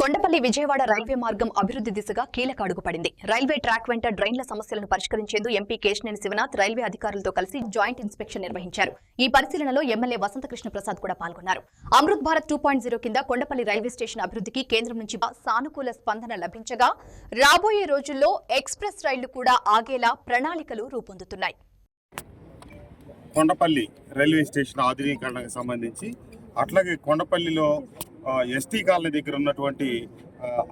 Kondapalli Vijayawada railway మార్గం అభివృద్ధి దిశగా కీలక అడుగు పడింది. రైల్వే ట్రాక్ వెంట డ్రైన్ల సమస్యలను పరిష్కరించేందుకు ఎంపీ కేశినేని శివనాథ్ రైల్వే అధికారులతో కలిసి జాయింట్ ఇన్స్పెక్షన్ నిర్వహించారు. ఈ పరిశీలనలో ఎమ్మెల్యే వసంతకృష్ణ ప్రసాద్ కూడా పాల్గొన్నారు. అమృత్ భారత్ 2.0 కింద కొండపల్లి రైల్వే స్టేషన్ అభివృద్ధికి కేంద్రం నుంచి సానుకూల స్పందన లభించగా రాబోయే రోజుల్లో ఎక్స్ప్రెస్ రైళ్లు కూడా ఆగేలా ప్రణాళికలు రూపొందుతున్నాయి. కొండపల్లి రైల్వే స్టేషన్ ఆధునీకరణకు సంబంధించి అట్లాగే కొండపల్లిలో ఎస్టీ కాలనీ దగ్గర ఉన్నటువంటి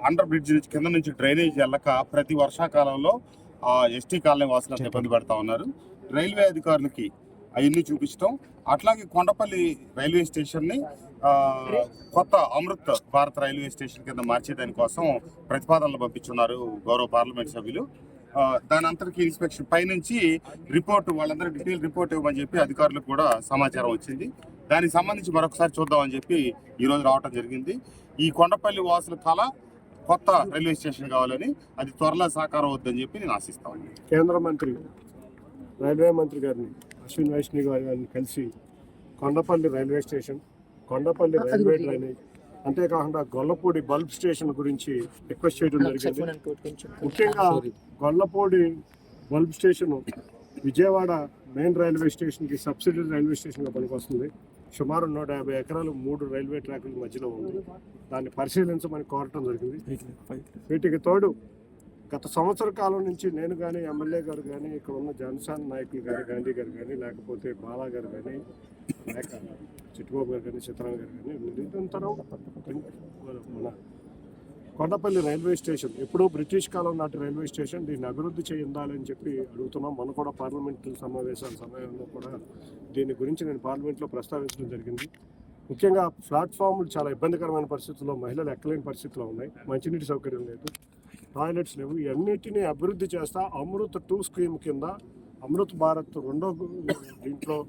అండర్ బ్రిడ్జ్ నుంచి కింద నుంచి డ్రైనేజ్ వెళ్ళక ప్రతి వర్షాకాలంలో ఎస్టీ కాలనీ వాసులు ఇబ్బంది పడతా ఉన్నారు. రైల్వే అధికారులకి అవన్నీ చూపించడం, అట్లాగే కొండపల్లి రైల్వే స్టేషన్ని కొత్త అమృత్ భారత్ రైల్వే స్టేషన్ కింద మార్చేదానికోసం ప్రతిపాదనలు పంపించున్నారు గౌరవ పార్లమెంట్ సభ్యులు. దాని అంతటికీ ఇన్స్పెక్షన్ పైనుంచి రిపోర్ట్ వాళ్ళందరూ డీటెయిల్ రిపోర్ట్ ఇవ్వమని చెప్పి అధికారులకు కూడా సమాచారం వచ్చింది. దానికి సంబంధించి మరొకసారి చూద్దామని చెప్పి ఈరోజు రావడం జరిగింది. ఈ కొండపల్లి వాసుల కళ కొత్త రైల్వే స్టేషన్ కావాలని, అది త్వరలో సాకారం అవుతుందని చెప్పి నేను ఆశిస్తాను. కేంద్ర మంత్రి రైల్వే మంత్రి గారిని అశ్విన్ వైష్ణవి గారిని కలిసి Kondapalli railway station, Kondapalli railway drainage, అంతేకాకుండా గొల్లపూడి బల్బ్ స్టేషన్ గురించి రిక్వెస్ట్ చేయడం జరిగింది. ముఖ్యంగా Gollapudi bulb station Vijayawada main railway స్టేషన్కి సబ్సిడరీ రైల్వే స్టేషన్గా పనికొస్తుంది. సుమారు 150 ఎకరాలు 3 రైల్వే ట్రాకుల మధ్యలో ఉంది. దాన్ని పరిశీలించమని కోరటం జరిగింది. వీటికి తోడు గత సంవత్సర కాలం నుంచి నేను కానీ, ఎమ్మెల్యే గారు కానీ, ఇక్కడ ఉన్న జనసేన నాయకులు కానీ, గాంధీ గారు కానీ, లేకపోతే బాలా గారు కానీ, లేక చిట్టుబాబు గారు కానీ, చిత్రాంగ గారు కానీ, నిరంతరం మన కొండపల్లి రైల్వే స్టేషన్ ఎప్పుడో బ్రిటిష్ కాలం నాటి రైల్వే స్టేషన్, దీన్ని అభివృద్ధి చేయాలని చెప్పి అడుగుతున్నాం. మనం కూడా పార్లమెంటు సమావేశాల సమయంలో కూడా దీని గురించి నేను పార్లమెంట్లో ప్రస్తావించడం జరిగింది. ముఖ్యంగా ప్లాట్ఫామ్లు చాలా ఇబ్బందికరమైన పరిస్థితుల్లో, మహిళలు ఎక్కలేని పరిస్థితుల్లో ఉన్నాయి. మంచినీటి సౌకర్యం లేదు, టాయిలెట్స్ లేవు. ఇవన్నిటినీ అభివృద్ధి చేస్తా అమృత్ 2 స్కీమ్ కింద అమృత్ భారత్ 2వ దీంట్లో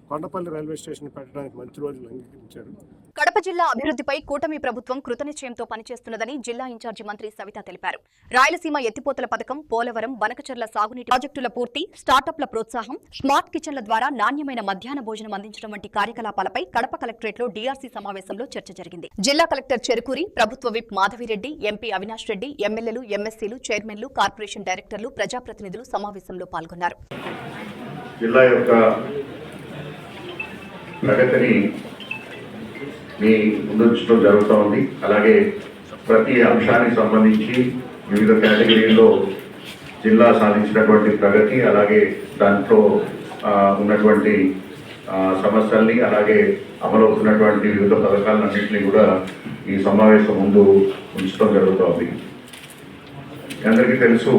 కొండపల్లి రైల్వే స్టేషన్ పెట్టడానికి మంచి రోజులు అంగీకరించారు. కడప జిల్లా అభివృద్ధిపై కూటమి ప్రభుత్వం కృతనిశ్చయంతో పనిచేస్తున్నదని జిల్లా ఇన్ఛార్జి మంత్రి సవిత తెలిపారు. రాయలసీమ ఎత్తిపోతల పథకం, పోలవరం, బనకచర్ల సాగునీటి ప్రాజెక్టుల పూర్తి, స్టార్టప్ల ప్రోత్సాహం, స్మార్ట్ కిచెన్ల ద్వారా నాణ్యమైన మధ్యాహ్న భోజనం అందించడం వంటి కార్యకలాపాలపై కడప కలెక్టరేట్లో డీఆర్సీ సమావేశంలో చర్చ జరిగింది. జిల్లా కలెక్టర్ చెరుకూరి, ప్రభుత్వ విప్ మాధవిరెడ్డి, ఎంపీ అవినాష్ రెడ్డి, ఎమ్మెల్యేలు, ఎంఎస్సీలు, చైర్మన్లు, కార్పొరేషన్ డైరెక్టర్లు, ప్రజాప్రతినిధులు సమావేశంలో పాల్గొన్నారు. ప్రగతిని మీ ముందుంచడం జరుగుతూ ఉంది. అలాగే ప్రతి అంశానికి సంబంధించి వివిధ కేటగిరీల్లో జిల్లా సాధించినటువంటి ప్రగతి, అలాగే దాంట్లో ఉన్నటువంటి సమస్యల్ని, అలాగే అమలవుతున్నటువంటి వివిధ పథకాలన్నింటినీ కూడా ఈ సమావేశం ముందు ఉంచడం జరుగుతోంది. అందరికీ తెలుసు,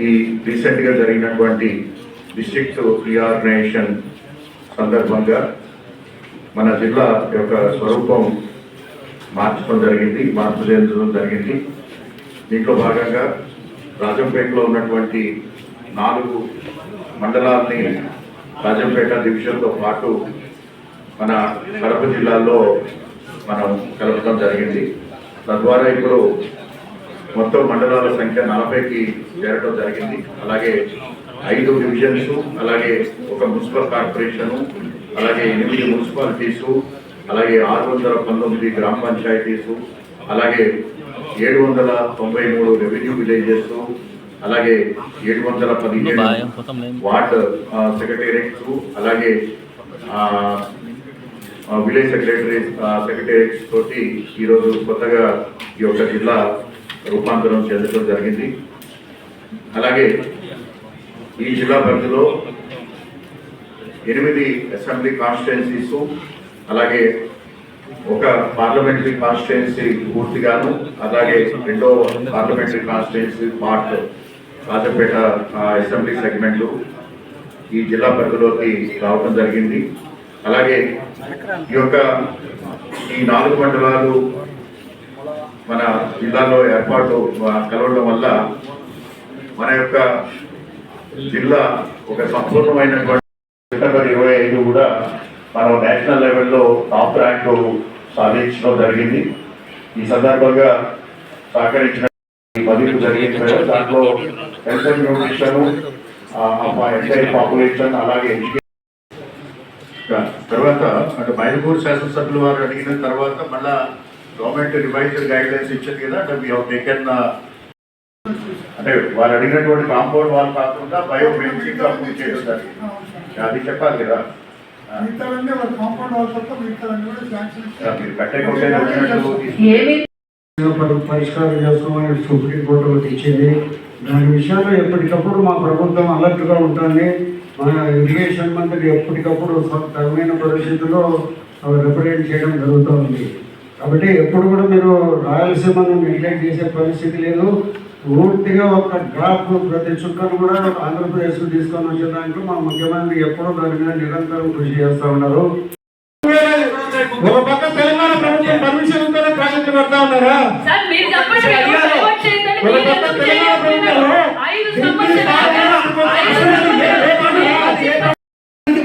ఈ రీసెంట్గా జరిగినటువంటి డిస్ట్రిక్ట్ రీఆర్గనైజేషన్ సందర్భంగా మన జిల్లా యొక్క స్వరూపం మార్పు చెందడం జరిగింది. దీంట్లో భాగంగా రాజంపేటలో ఉన్నటువంటి 4 మండలాల్ని రాజంపేట డివిజన్తో పాటు మన కడప జిల్లాలో మనం కలపడం జరిగింది. తద్వారా ఇప్పుడు మొత్తం మండలాల సంఖ్య 40కి చేరడం జరిగింది. అలాగే 5 డివిజన్స్, అలాగే ఒక మున్సిపల్ కార్పొరేషను, అలాగే 8 మున్సిపాలిటీసు, అలాగే 619 గ్రామ పంచాయతీసు, అలాగే 793 రెవెన్యూ విలేజెస్, అలాగే 717 వార్డ్ సెక్రటేరియట్స్, అలాగే విలేజ్ సెక్రటేరియట్స్ తోటి ఈరోజు కొత్తగా ఈ యొక్క జిల్లా రూపాంతరం చెందడం జరిగింది. అలాగే ఈ జిల్లా పరిధిలో 8 అసెంబ్లీ కాన్స్టిట్యుయెన్సీస్, అలాగే ఒక పార్లమెంటరీ కాన్స్టిట్యుయెన్సీ పూర్తిగాను, అలాగే 2వ parliamentary constituency part Rajampet assembly సెగ్మెంట్లు ఈ జిల్లా పరిధిలోకి రావడం జరిగింది. అలాగే ఈ 4 మండలాలు మన జిల్లాలో ఏర్పాటు కలవడం వల్ల మన యొక్క జిల్లా ఒక సంపూర్ణమైనటువంటి సెప్టెంబర్ 25 కూడా మనం నేషనల్ లెవెల్లో టాప్ ర్యాంక్ సాధించడం జరిగింది. ఈ సందర్భంగా సహకరించిన మదింపు జరిగింది. దాంట్లో health and nutrition, entire population, అలాగే తర్వాత అటు మైదుగూరు శాసనసభ్యులు వారు అడిగిన తర్వాత మళ్ళా గవర్నమెంట్ రివైజ్డ్ గైడ్లైన్స్ ఇచ్చింది కదా, అంటే వీ హావ్ టేకెన్ అంటే వాళ్ళు అడిగినటువంటి కాంపౌండ్ వాల్ కాకుండా బయో ఫెన్సింగ్ అప్రూవ్ చేయడం జరిగింది. అది చెప్పాలి కదా. మీరు కట్టకపోతే పరిష్కారం చేసుకోమని సుప్రీంకోర్టు ఒకటి ఇచ్చింది. దాని విషయంలో ఎప్పటికప్పుడు మా ప్రభుత్వం అలర్ట్గా ఉంటుంది. మన ఇరిగేషన్ మంత్రి ఎప్పటికప్పుడు తగిన పరిస్థితుల్లో రిప్రజెంట్ చేయడం జరుగుతూ ఉంది. కాబట్టి ఎప్పుడు కూడా మీరు రాయలసీమను నెగ్లెక్ట్ చేసే పరిస్థితి లేదు. పూర్తిగా ఒక డ్రాప్ ప్రతి చుక్కను కూడా ఆంధ్రప్రదేశ్కు తీసుకొని వచ్చే దాంట్లో మా ముఖ్యమంత్రి ఎప్పుడూ దాని మీద నిరంతరం కృషి చేస్తూ ఉన్నారు. ఒక పక్క తెలంగాణ ప్రభుత్వం పర్మిషన్ ఉంటేనే ప్రాజెక్టు పెడతా ఉన్నారా?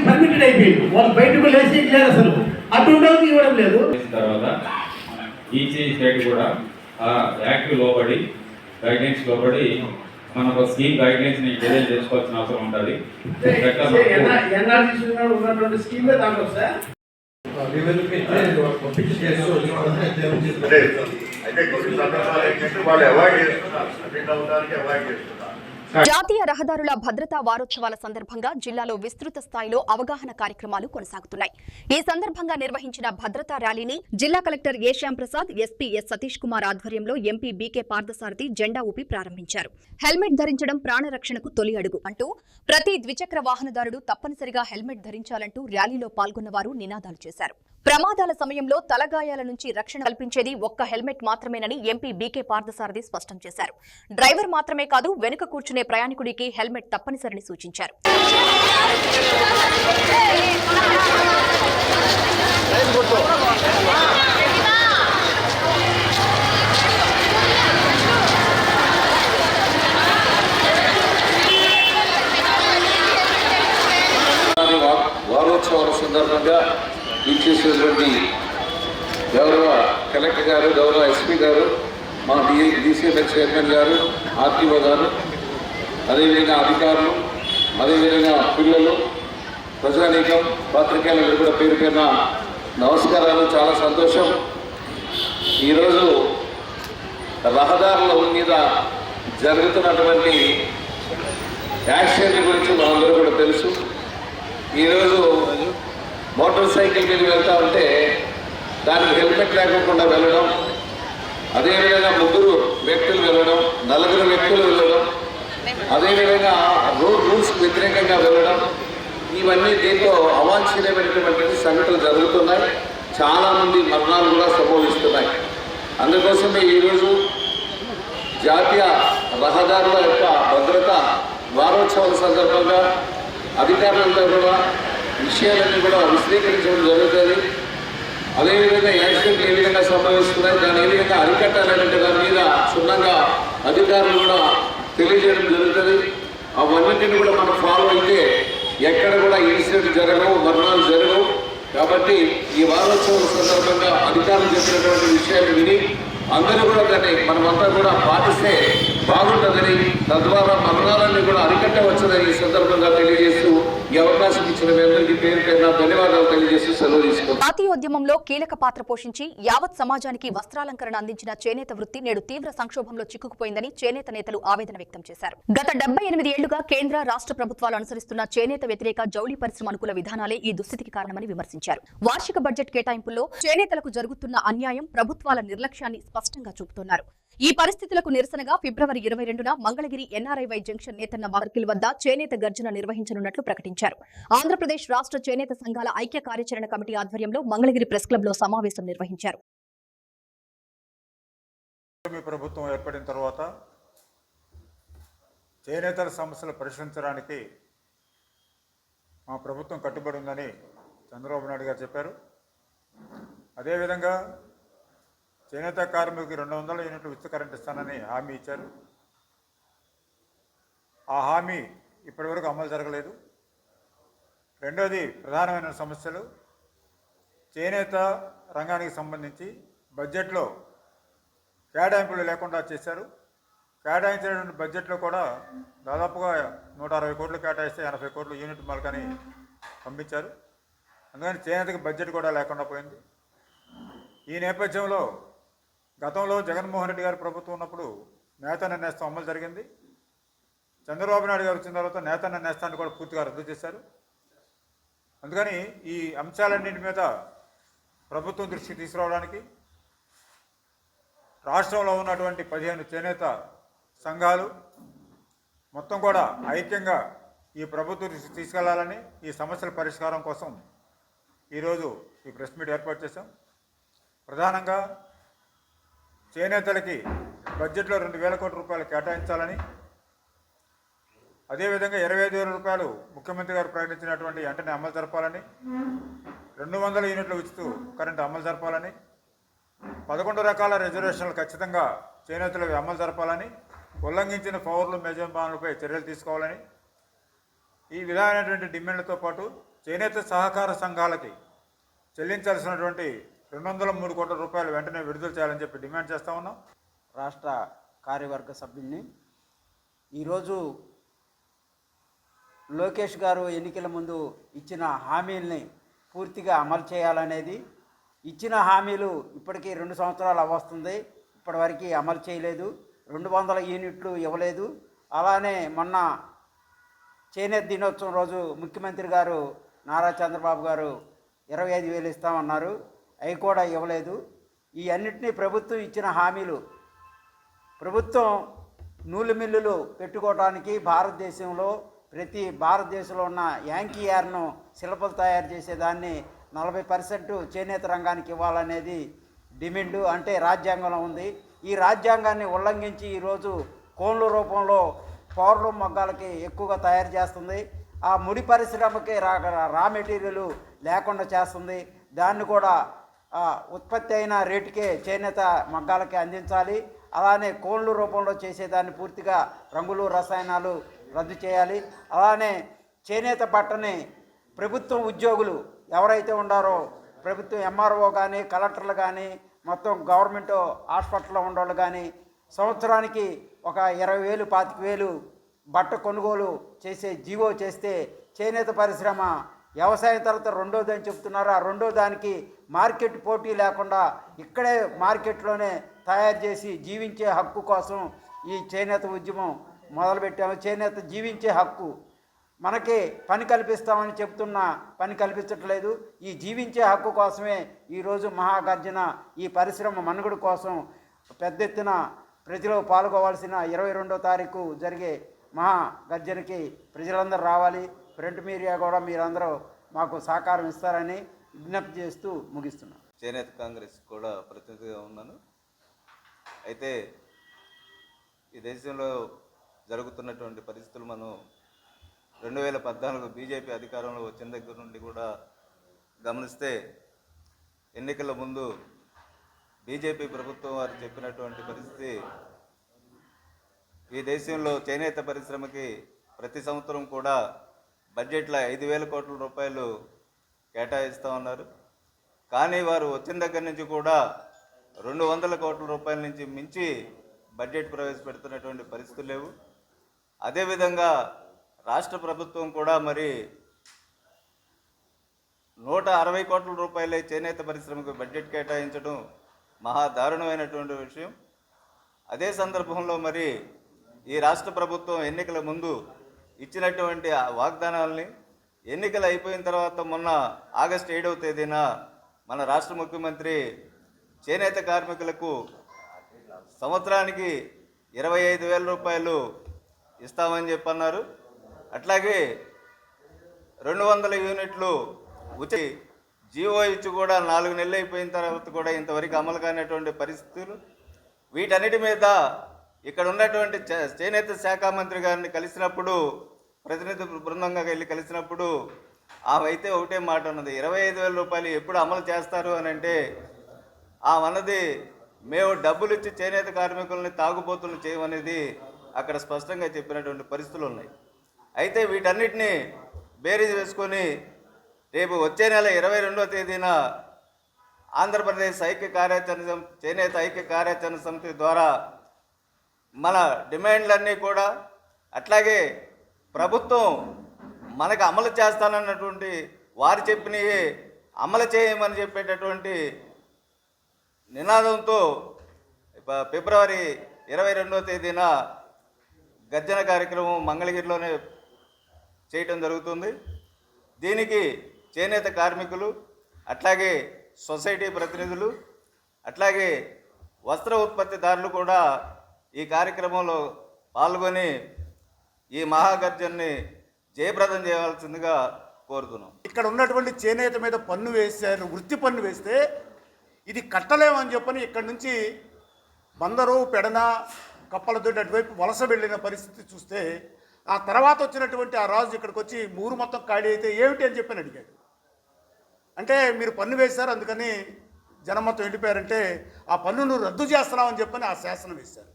పర్మిటెడ్ అయిపోయింది, వాళ్ళు బయటకు లేచి లేదు, అసలు అటువంటి ఇవ్వడం లేదు. తర్వాత ఈచ్ స్టేట్ కూడా ఆ యాక్ట్ లోబడి గైడ్లైన్స్ లోబడి మన ఒక స్కీమ్ గైడ్లైన్స్ ని డిజైన్ చేసుకోవాల్సిన అవసరం ఉంటుంది. అయితే కొన్ని సందర్భాలు ఏంటంటే వాళ్ళు అవాయిడ్ చేస్తున్నారు, అటెండ్ అవడానికి అవాయిడ్ చేస్తున్నారు. జాతీయ రహదారుల భద్రతా వారోత్సవాల సందర్భంగా జిల్లాలో విస్తృత స్థాయిలో అవగాహన కార్యక్రమాలు కొనసాగుతున్నాయి. ఈ సందర్భంగా నిర్వహించిన భద్రతా ర్యాలీని జిల్లా కలెక్టర్ ఏ శ్యాంప్రసాద్, ఎస్పీ ఎస్ సతీష్ కుమార్ ఆధ్వర్యంలో ఎంపీ బీకే పార్థసారథి జెండా ఊపి ప్రారంభించారు. హెల్మెట్ ధరించడం ప్రాణరక్షణకు తొలి అడుగు అంటూ ప్రతి ద్విచక్ర వాహనదారుడు తప్పనిసరిగా హెల్మెట్ ధరించాలంటూ ర్యాలీలో పాల్గొన్న వారు నినాదాలు చేశారు. ప్రమాదాల సమయంలో తలగాయాల నుంచి రక్షణ కల్పించేది ఒక్క హెల్మెట్ మాత్రమేనని ఎంపీ బీకే పార్థసారథి స్పష్టం చేశారు. డ్రైవర్ మాత్రమే కాదు, వెనుక కూర్చునే ప్రయాణికుడికి హెల్మెట్ తప్పనిసరిని సూచించారు. వారోత్సవాల సందర్భంగా ఇచ్చేసినటువంటి గౌరవ కలెక్టర్ గారు, గౌరవ ఎస్పీ గారు, మా డీసీఎంఎస్ చైర్మన్ గారు, ఆర్టీఓ గారు, అదేవిధంగా అధికారులు, అదేవిధంగా పిల్లలు, ప్రజానీకం, పాత్రికేయులకు కూడా పేరు పేరున నమస్కారాలు. చాలా సంతోషం. ఈరోజు రహదారుల మీద జరుగుతున్నటువంటి యాక్సిడెంట్ గురించి మనందరూ కూడా తెలుసు. ఈరోజు మోటార్ సైకిల్ మీద వెళ్తూ ఉంటే దానికి హెల్మెట్ లేకుండా వెళ్ళడం, అదేవిధంగా 3 వ్యక్తులు వెళ్ళడం, 4 వ్యక్తులు వెళ్ళడం, అదేవిధంగా రూల్స్కి వ్యతిరేకంగా వెళ్ళడం, ఇవన్నీ దీంతో అవాంఛనీయమైనటువంటి సంఘటనలు జరుగుతున్నాయి. చాలామంది మరణాలు కూడా సంభవిస్తున్నాయి. అందుకోసమే ఈరోజు జాతీయ రహదారుల యొక్క భద్రత వారోత్సవాల సందర్భంగా అధికారులంతా కూడా విషయాలన్నీ కూడా విశ్లేషించడం జరుగుతుంది. అదేవిధంగా యాక్సిడెంట్లు ఏ విధంగా సంభవిస్తున్నాయి, దాన్ని ఏ విధంగా అరికట్టాలనే దాని మీద క్షుణ్ణంగా అధికారులు కూడా తెలియజేయడం జరుగుతుంది. అవన్నింటినీ కూడా మనం ఫాలో అయితే ఎక్కడ కూడా ఇన్సిడెంట్ జరగవు, మరణాలు జరగవు. కాబట్టి ఈ వారోత్సవం సందర్భంగా అధికారులు చెప్పినటువంటి విషయాలు విని అందరూ కూడా దాన్ని మనమంతా కూడా పాటిస్తే బాగుంటుందని, తద్వారా మరణాలన్నీ కూడా అరికట్టవచ్చునని ఈ సందర్భంగా తెలియజేస్తూ ఈ అవకాశం ఇచ్చిన మీ అందరికీ పేరు పేరున ధన్యవాదాలు తెలియజేస్తూ సెలవు తీసుకుంటాం. జాతీయోద్యమంలో కీలక పాత్ర పోషించి యావత్ సమాజానికి వస్త్రాలంకరణ అందించిన చేనేత వృత్తి నేడు తీవ్ర సంక్షోభంలో చిక్కుకుపోయిందని చేనేత నేతలు ఆవేదన వ్యక్తం చేశారు. గత 78 ఏళ్లుగా కేంద్ర రాష్ట్ర ప్రభుత్వాలు అనుసరిస్తున్న చేనేత వ్యతిరేక జౌళి పరిశ్రమ అనుకూల విధానాలే ఈ దుస్థితికి కారణమని విమర్శించారు. వార్షిక బడ్జెట్ కేటాయింపుల్లో చేనేతలకు జరుగుతున్న అన్యాయం, ప్రభుత్వాల నిర్లక్ష్యాన్ని స్పష్టంగా చూపుతున్నారు. ఈ పరిస్థితులకు నిరసనగా ఫిబ్రవరి 22న మంగళగిరి ఎన్ఆర్ఐవై జంక్షన్ నేతన్న సర్కిల్ వద్ద చేనేత గర్జన నిర్వహించనున్నట్లు ప్రకటించారు. ఆంధ్రప్రదేశ్ రాష్ట్ర చేనేత సంఘాల ఐక్య కార్యాచరణ కమిటీ ఆధ్వర్యంలో మంగళగిరి ప్రెస్ క్లబ్ లో సమావేశం నిర్వహించారు. ప్రభుత్వం ఏర్పడిన తర్వాత చేనేతల సమస్యలు పరిష్కరించడానికి మా ప్రభుత్వం కట్టుబడి ఉందని చంద్రబాబు నాయుడు గారు చెప్పారు. అదేవిధంగా చేనేత కార్మికులకు 200 యూనిట్లు ఉచిత కరెంట్ ఇస్తానని హామీ ఇచ్చారు. ఆ హామీ ఇప్పటివరకు అమలు జరగలేదు. రెండోది ప్రధానమైన సమస్యలు చేనేత రంగానికి సంబంధించి బడ్జెట్లో కేటాయింపులు లేకుండా చేశారు. కేటాయించినటువంటి బడ్జెట్లో కూడా దాదాపుగా 160 కోట్లు కేటాయిస్తే 80 కోట్లు యూనిట్ మలకని పంపించారు. అందుకని చేనేతకి బడ్జెట్ కూడా లేకుండా పోయింది. ఈ నేపథ్యంలో గతంలో జగన్మోహన్ రెడ్డి గారి ప్రభుత్వం ఉన్నప్పుడు నేతన్న నేస్తం అమలు జరిగింది. చంద్రబాబు నాయుడు గారు వచ్చిన తర్వాత నేతన్న నేస్తాన్ని కూడా పూర్తిగా రద్దు చేశారు. అందుకని ఈ అంశాలన్నింటి మీద ప్రభుత్వం దృష్టికి తీసుకురావడానికి రాష్ట్రంలో ఉన్నటువంటి 15 చేనేత సంఘాలు మొత్తం కూడా ఐక్యంగా ఈ ప్రభుత్వం దృష్టికి తీసుకెళ్లాలని, ఈ సమస్యల పరిష్కారం కోసం ఈరోజు ఈ ప్రెస్ మీట్ ఏర్పాటు చేశాం. ప్రధానంగా చేనేతలకి బడ్జెట్లో 2,000 కోట్ల రూపాయలు కేటాయించాలని, అదేవిధంగా 25,000 రూపాయలు ముఖ్యమంత్రి గారు ప్రకటించినటువంటి వెంటనే అమలు జరపాలని, 200 యూనిట్ల ఉచిత కరెంటు అమలు జరపాలని, 11 రకాల రిజర్వేషన్లు ఖచ్చితంగా చేనేతలకు అమలు జరపాలని, ఉల్లంఘించిన పౌరులు యజమానులపై చర్యలు తీసుకోవాలని, ఈ విధమైనటువంటి డిమాండ్లతో పాటు చేనేత సహకార సంఘాలకి చెల్లించాల్సినటువంటి 203 కోట్ల రూపాయలు వెంటనే విడుదల చేయాలని చెప్పి డిమాండ్ చేస్తూ ఉన్నాం. రాష్ట్ర కార్యవర్గ సభ్యుల్ని ఈరోజు లోకేష్ గారు ఎన్నికల ముందు ఇచ్చిన హామీల్ని పూర్తిగా అమలు చేయాలనేది. ఇచ్చిన హామీలు ఇప్పటికీ 2 సంవత్సరాలు అవస్తుంది, ఇప్పటివరకు అమలు చేయలేదు. 200 యూనిట్లు ఇవ్వలేదు. అలానే మొన్న చేనేత దినోత్సవం రోజు ముఖ్యమంత్రి గారు నారా చంద్రబాబు గారు 25,000 ఇస్తామన్నారు, అవి కూడా ఇవ్వలేదు. ఈ అన్నింటినీ ప్రభుత్వం ఇచ్చిన హామీలు. ప్రభుత్వం నూలు మిల్లులు పెట్టుకోవడానికి భారతదేశంలో భారతదేశంలో ఉన్న యాంకీ యార్ను శిల్పలు తయారు చేసేదాన్ని 40% చేనేత రంగానికి ఇవ్వాలనేది డిమాండు, అంటే రాజ్యాంగంలో ఉంది. ఈ రాజ్యాంగాన్ని ఉల్లంఘించి ఈరోజు కోన్ల రూపంలో పౌర్లు మొగ్గాలకి ఎక్కువగా తయారు చేస్తుంది. ఆ ముడి పరిశ్రమకి రా మెటీరియల్ లేకుండా చేస్తుంది. దాన్ని కూడా ఉత్పత్తి అయిన రేటుకే చేనేత మగ్గాలకి అందించాలి. అలానే కోన్ల రూపంలో చేసేదాన్ని పూర్తిగా రంగులు రసాయనాలు రద్దు చేయాలి. అలానే చేనేత బట్టని ప్రభుత్వం ఉద్యోగులు ఎవరైతే ఉండారో, ప్రభుత్వం ఎంఆర్ఓ కానీ కలెక్టర్లు కానీ మొత్తం గవర్నమెంట్ హాస్పిటల్లో ఉండేవాళ్ళు కానీ సంవత్సరానికి ఒక 20,000 25,000 బట్ట కొనుగోలు చేసే జీవో చేస్తే చేనేత పరిశ్రమ వ్యవసాయం తర్వాత రెండోదని చెప్తున్నారు. ఆ రెండో దానికి మార్కెట్ పోటీ లేకుండా ఇక్కడే మార్కెట్లోనే తయారు చేసి జీవించే హక్కు కోసం ఈ చేనేత ఉద్యమం మొదలుపెట్టాము. చేనేత జీవించే హక్కు, మనకి పని కల్పిస్తామని చెప్తున్నా పని కల్పించట్లేదు. ఈ జీవించే హక్కు కోసమే ఈరోజు మహాగర్జన, ఈ పరిశ్రమ మనుగడ కోసం పెద్ద ఎత్తున ప్రజలు పాల్గొవాల్సిన 22వ తారీఖు జరిగే మహాగర్జనకి ప్రజలందరూ రావాలి. ప్రింట్ మీడియా కూడా మీరందరూ మాకు సహకారం ఇస్తారని విజ్ఞప్తి చేస్తూ ముగిస్తున్నాను. చేనేత కాంగ్రెస్ కూడా ప్రతినిధిగా ఉన్నాను. అయితే ఈ దేశంలో జరుగుతున్నటువంటి పరిస్థితులు మనం 2014 బీజేపీ అధికారంలో వచ్చిన దగ్గర నుండి కూడా గమనిస్తే, ఎన్నికల ముందు బీజేపీ ప్రభుత్వం వారు చెప్పినటువంటి పరిస్థితి, ఈ దేశంలో చేనేత పరిశ్రమకి ప్రతి సంవత్సరం కూడా బడ్జెట్లో 5,000 కోట్ల రూపాయలు కేటాయిస్తూ ఉన్నారు. కానీ వారు వచ్చిన దగ్గర నుంచి కూడా 200 కోట్ల రూపాయల నుంచి మించి బడ్జెట్ ప్రవేశపెడుతున్నటువంటి పరిస్థితులు లేవు. అదేవిధంగా రాష్ట్ర ప్రభుత్వం కూడా మరి 160 కోట్ల రూపాయలే చేనేత పరిశ్రమకు బడ్జెట్ కేటాయించడం మహా దారుణమైనటువంటి విషయం. అదే సందర్భంలో మరి ఈ రాష్ట్ర ప్రభుత్వం ఎన్నికల ముందు ఇచ్చినటువంటి వాగ్దానాలని ఎన్నికలు అయిపోయిన తర్వాత మొన్న ఆగస్టు 7వ తేదీన మన రాష్ట్ర ముఖ్యమంత్రి చేనేత కార్మికులకు సంవత్సరానికి 25,000 రూపాయలు ఇస్తామని చెప్పన్నారు. అట్లాగే 200 యూనిట్లు ఉచిత జీవో ఇచ్చి కూడా 4 నెలలు అయిపోయిన తర్వాత కూడా ఇంతవరకు అమలు కానటువంటి పరిస్థితులు. వీటన్నిటి మీద ఇక్కడ ఉన్నటువంటి చేనేత శాఖ మంత్రి గారిని కలిసినప్పుడు, ప్రతినిధి బృందంగా వెళ్ళి కలిసినప్పుడు ఆమె అయితే ఒకటే మాట ఉన్నది, 25,000 రూపాయలు ఎప్పుడు అమలు చేస్తారు అని అంటే ఆమె అన్నది, మేము డబ్బులు ఇచ్చి చేనేత కార్మికులని తాగుబోతులు చేయమనేది అక్కడ స్పష్టంగా చెప్పినటువంటి పరిస్థితులు ఉన్నాయి. అయితే వీటన్నిటిని బేరీజ్ వేసుకొని రేపు వచ్చే నెల 22వ తేదీన ఆంధ్రప్రదేశ్ చేనేత ఐక్య కార్యాచరణ సమితి ద్వారా మన డిమాండ్లన్నీ కూడా, అట్లాగే ప్రభుత్వం మనకు అమలు చేస్తానన్నటువంటి వారు చెప్పినవి అమలు చేయమని చెప్పేటటువంటి నినాదంతో ఫిబ్రవరి 22వ తేదీన గర్జన కార్యక్రమం మంగళగిరిలోనే చేయటం జరుగుతుంది. దీనికి చేనేత కార్మికులు, అట్లాగే సొసైటీ ప్రతినిధులు, అట్లాగే వస్త్ర ఉత్పత్తిదారులు కూడా ఈ కార్యక్రమంలో పాల్గొని ఈ మహాగర్జనని జయప్రదం చేయవలసిందిగా కోరుతున్నాం. ఇక్కడ ఉన్నటువంటి చేనేత మీద పన్ను వేశారు, వృత్తి పన్ను వేస్తే ఇది కట్టలేమని చెప్పని ఇక్కడి నుంచి బందరు, పెడన, కప్పలతోటి అటువైపు వలస వెళ్ళిన పరిస్థితి చూస్తే ఆ తర్వాత వచ్చినటువంటి ఆ రాజు ఇక్కడికి వచ్చి ఊరు మొత్తం ఖాళీ అయితే ఏమిటి అని చెప్పని అడిగాడు. అంటే మీరు పన్ను వేశారు అందుకని జనం మొత్తం వెళ్ళిపోయారంటే ఆ పన్నును రద్దు చేస్తున్నామని చెప్పని ఆ శాసనం వేశారు.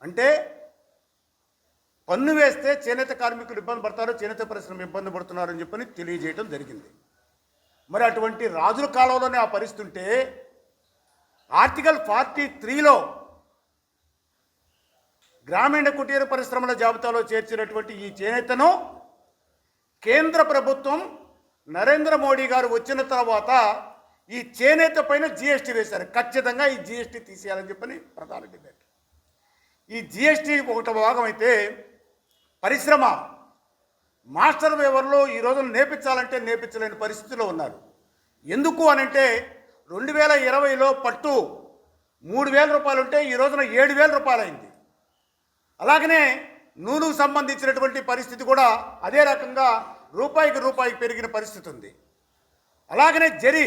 అంటే పన్ను వేస్తే చేనేత కార్మికులు ఇబ్బంది పడతారు, చేనేత పరిశ్రమ ఇబ్బంది పడుతున్నారని చెప్పని తెలియజేయడం జరిగింది. మరి అటువంటి రాజుల కాలంలోనే ఆ పరిస్థితి ఉంటే ఆర్టికల్ 43లో గ్రామీణ కుటీర పరిశ్రమల జాబితాలో చేర్చినటువంటి ఈ చేనేతను కేంద్ర ప్రభుత్వం నరేంద్ర మోడీ గారు వచ్చిన తర్వాత ఈ చేనేత పైన జిఎస్టీ వేశారు. ఖచ్చితంగా ఈ జిఎస్టీ తీసేయాలని చెప్పని ప్రధాన డిమాండ్. ఈ జిఎస్టీ ఒకటి భాగం అయితే పరిశ్రమ మాస్టర్ వేవర్లో ఈ రోజున నేర్పించాలంటే నేర్పించలేని పరిస్థితిలో ఉన్నారు. ఎందుకు అనంటే 2020లో పట్టు 3,000 రూపాయలు ఉంటే ఈ రోజున 7,000 రూపాయలు అయింది. అలాగనే నూలుకు సంబంధించినటువంటి పరిస్థితి కూడా అదే రకంగా రూపాయికి పెరిగిన పరిస్థితి ఉంది. అలాగనే జరీ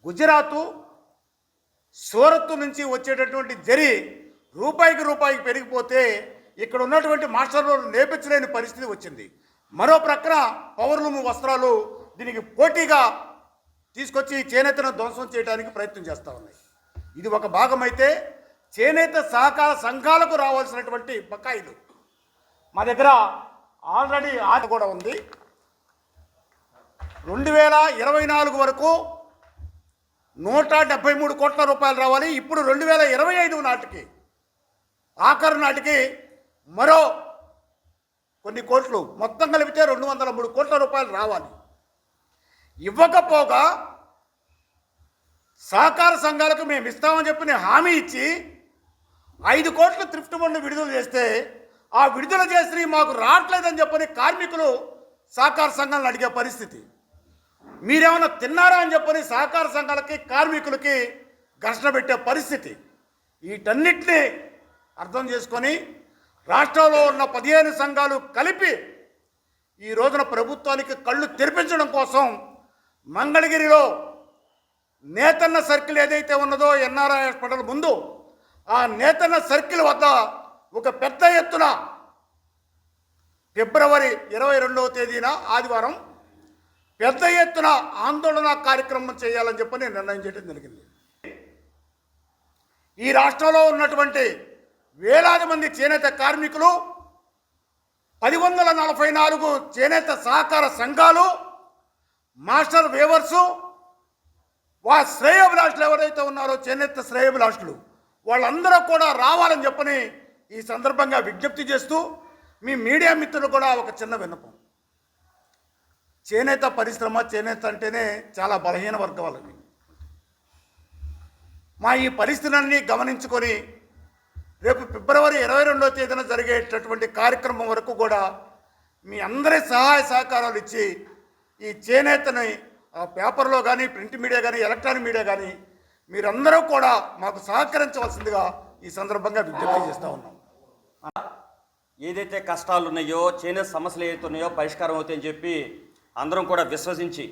గుజరాత్, సూరత్ నుంచి వచ్చేటటువంటి జరీ రూపాయికి పెరిగిపోతే ఇక్కడ ఉన్నటువంటి మాస్టర్లు నేర్పించలేని పరిస్థితి వచ్చింది. మరో ప్రక్కన పవర్లూమ్ వస్త్రాలు దీనికి పోటీగా తీసుకొచ్చి చేనేతను ధ్వంసం చేయడానికి ప్రయత్నం చేస్తూ ఉన్నాయి. ఇది ఒక భాగం అయితే చేనేత సహకార సంఘాలకు రావాల్సినటువంటి బకాయిలు మా దగ్గర ఆల్రెడీ ఆట కూడా ఉంది. 2024 వరకు 173 కోట్ల రూపాయలు రావాలి. ఇప్పుడు 2025 నాటికి ఆఖరు నాటికి మరో కొన్ని కోట్లు, మొత్తం కలిపితే 203 కోట్ల రూపాయలు రావాలి. ఇవ్వకపోగా సహకార సంఘాలకు మేము ఇస్తామని చెప్పి హామీ ఇచ్చి 5 కోట్ల థ్రిఫ్ట్ ఫండ్ విడుదల చేస్తే ఆ విడుదల చేసి మాకు రావట్లేదని చెప్పని కార్మికులు సహకార సంఘాలను అడిగే పరిస్థితి. మీరేమైనా తిన్నారా అని చెప్పని సహకార సంఘాలకి కార్మికులకి ఘర్షణ పెట్టే పరిస్థితి. వీటన్నిటినీ అర్థం చేసుకొని రాష్ట్రంలో ఉన్న 15 సంఘాలు కలిపి ఈ రోజున ప్రభుత్వానికి కళ్ళు తెరిపించడం కోసం మంగళగిరిలో నేతన్న సర్కిల్ ఏదైతే ఉన్నదో ఎన్ఆర్ఐ హాస్పిటల్ ముందు ఆ నేతన్న సర్కిల్ వద్ద ఒక పెద్ద ఎత్తున ఫిబ్రవరి 22వ తేదీన ఆదివారం పెద్ద ఎత్తున ఆందోళన కార్యక్రమం చేయాలని చెప్పని నిర్ణయం చేయడం జరిగింది. ఈ రాష్ట్రంలో ఉన్నటువంటి వేలాది మంది చేనేత కార్మికులు, 1,144 చేనేత సహకార సంఘాలు, మాస్టర్ వేవర్సు, శ్రేయోభిలాషులు ఎవరైతే ఉన్నారో చేనేత శ్రేయోభిలాషులు వాళ్ళందరూ కూడా రావాలని చెప్పని ఈ సందర్భంగా విజ్ఞప్తి చేస్తూ మీ మీడియా మిత్రులు కూడా ఒక చిన్న విన్నపం. చేనేత పరిశ్రమ, చేనేత అంటేనే చాలా బలహీన వర్గం వాళ్ళని. మా ఈ పరిస్థితులన్నీ గమనించుకొని రేపు ఫిబ్రవరి 22వ తేదీన జరిగేటటువంటి కార్యక్రమం వరకు కూడా మీ అందరి సహాయ సహకారాలు ఇచ్చి ఈ చేనేతని పేపర్లో కానీ, ప్రింట్ మీడియా కానీ, ఎలక్ట్రానిక్ మీడియా కానీ మీరందరూ కూడా మాకు సహకరించవలసిందిగా ఈ సందర్భంగా విజ్ఞప్తి చేస్తూ ఉన్నాం. ఏదైతే కష్టాలు ఉన్నాయో, చేనేత సమస్యలు ఏదైతే ఉన్నాయో పరిష్కారం అవుతాయని చెప్పి అందరం కూడా విశ్వసించి